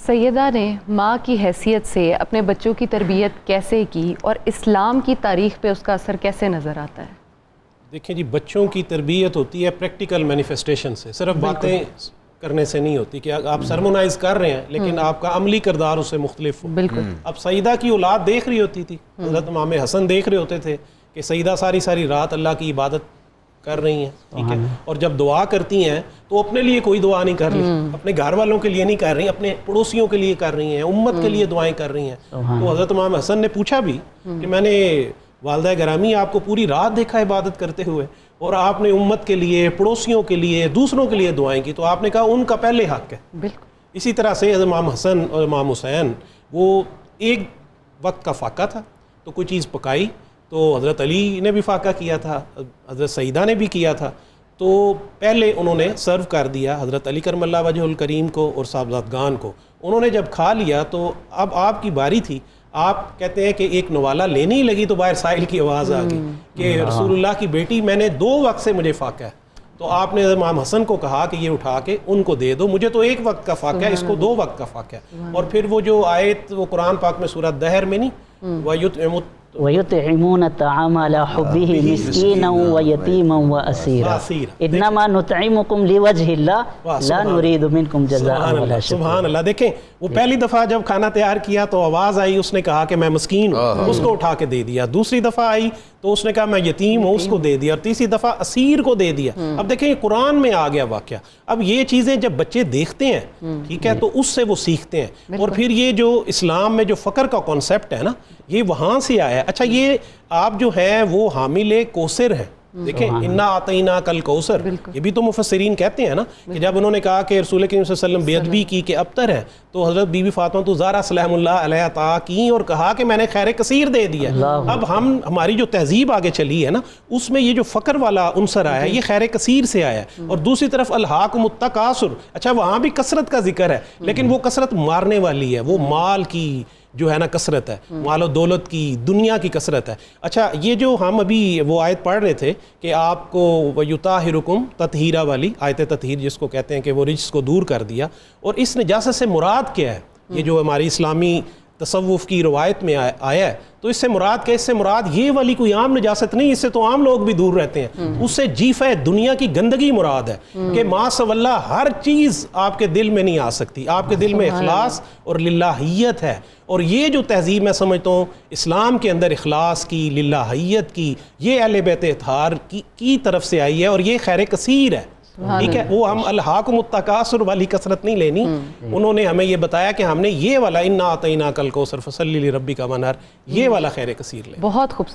سیدہ نے ماں کی حیثیت سے اپنے بچوں کی تربیت کیسے کی اور اسلام کی تاریخ پہ اس کا اثر کیسے نظر آتا ہے؟ دیکھیں جی، بچوں کی تربیت ہوتی ہے پریکٹیکل مینیفیسٹیشن سے، صرف باتیں کرنے سے نہیں ہوتی کہ آپ سرمونائز کر رہے ہیں لیکن آپ کا عملی کردار اس سے مختلف ہو۔ بالکل۔ اب سیدہ کی اولاد دیکھ رہی ہوتی تھی، حضرت امام حسن دیکھ رہے ہوتے تھے کہ سیدہ ساری ساری رات اللہ کی عبادت کر رہی ہیں، ٹھیک ہے، اور جب دعا کرتی ہیں تو اپنے لیے کوئی دعا نہیں کر رہی، اپنے گھر والوں کے لیے نہیں کر رہی، اپنے پڑوسیوں کے لیے کر رہی ہیں، امت کے لیے دعائیں کر رہی ہیں۔ تو حضرت امام حسن نے پوچھا بھی کہ میں نے والدہ گرامی آپ کو پوری رات دیکھا عبادت کرتے ہوئے اور آپ نے امت کے لیے، پڑوسیوں کے لیے، دوسروں کے لیے دعائیں کی، تو آپ نے کہا ان کا پہلے حق ہے۔ بالکل اسی طرح سے حضرت امام حسن اور امام حسین وہ ایک وقت کا فاقہ تھا، تو کوئی چیز پکائی تو حضرت علی نے بھی فاقہ کیا تھا، حضرت سیدہ نے بھی کیا تھا، تو پہلے انہوں نے سرو کر دیا حضرت علی کرم اللہ وجہ الکریم کو اور صاحبزادگان کو۔ انہوں نے جب کھا لیا تو اب آپ کی باری تھی، آپ کہتے ہیں کہ ایک نوالہ لینے ہی لگی تو باہر سائل کی آواز آ گئی کہ رسول اللہ کی بیٹی میں نے 2 وقت سے مجھے فاقہ ہے، تو آپ نے امام حسن کو کہا کہ یہ اٹھا کے ان کو دے دو، مجھے تو 1 وقت کا فاقہ ہے، اس کو 2 وقت کا فاقہ ہے۔ اور پھر وہ جو آیت وہ قرآن پاک میں سورۃ دہر میں نہیں، وَيُطْعِمُونَ الطَّعَامَ عَلَىٰ حُبِّهِ مِسْكِينًا وَيَتِيمًا وَأَسِيرًا إِنَّمَا نُطْعِمُكُمْ لِوَجْهِ اللَّهِ لَا نُرِيدُ مِنْكُمْ جَزَاءً وَلَا شُكُورًا۔ سبحان اللہ۔ دیکھیں وہ پہلی دفعہ جب کھانا تیار کیا تو آواز آئی، اس نے کہا کہ میں مسکین ہوں، اس کو اٹھا کے دے دیا۔ دوسری دفعہ آئی تو اس نے کہا میں یتیم ہوں، اس کو دے دیا، اور تیسری دفعہ اسیر کو دے دیا۔ اب دیکھیں یہ قرآن میں آ گیا واقعہ۔ اب یہ چیزیں جب بچے دیکھتے ہیں، ٹھیک ہے، تو اس سے وہ سیکھتے ہیں، اور پھر یہ جو اسلام میں جو فقر کا کانسیپٹ ہے نا، یہ وہاں سے آیا ہے۔ اچھا، یہ آپ جو ہیں وہ حامل کوثر ہیں، دیکھیں انا اعطیناک کل کوثر، یہ بھی تو مفسرین کہتے ہیں نا کہ جب انہوں نے کہا کہ رسول کریم صلی اللہ علیہ وسلم بے ادبی کی کہ ابتر ہے، تو حضرت بی بی فاطمہ تو زہرا سلام اللہ علیہ عطا کی اور کہا کہ میں نے خیر کثیر دے دیا۔ اب ہماری جو تہذیب آگے چلی ہے نا، اس میں یہ جو فقر والا عنصر آیا ہے یہ خیر کثیر سے آیا ہے، اور دوسری طرف الہاکم التکاثر، اچھا وہاں بھی کثرت کا ذکر ہے لیکن وہ کثرت مارنے والی ہے، وہ مال کی جو ہے نا کثرت ہے، مال و دولت کی، دنیا کی کثرت ہے۔ اچھا، یہ جو ہم ابھی وہ آیت پڑھ رہے تھے کہ آپ کو وَيُطَهِّرُكُمْ تطہیرہ والی آیت تطہیر جس کو کہتے ہیں کہ وہ رجس کو دور کر دیا، اور اس نجاست سے مراد کیا ہے؟ یہ جو ہماری اسلامی تصوف کی روایت میں آیا ہے، تو اس سے مراد کیا؟ اس سے مراد یہ والی کوئی عام نجاست نہیں، اس سے تو عام لوگ بھی دور رہتے ہیں، اس سے جیفہ دنیا کی گندگی مراد ہے کہ ما سوى اللہ ہر چیز آپ کے دل میں نہیں آ سکتی، آپ کے دل میں اخلاص اور للہیت ہے، اور یہ جو تہذیب میں سمجھتا ہوں اسلام کے اندر اخلاص کی، للہیت کی، یہ اہل بیت اطہار کی طرف سے آئی ہے، اور یہ خیر کثیر ہے، ٹھیک ہے۔ وہ ہم الہاکم التکاثر والی کثرت نہیں لینی، انہوں نے ہمیں یہ بتایا کہ ہم نے یہ والا انا اعطیناک الکوثر فصلی لربک وانحر، یہ والا خیر کثیر لے۔ بہت خوبصورت۔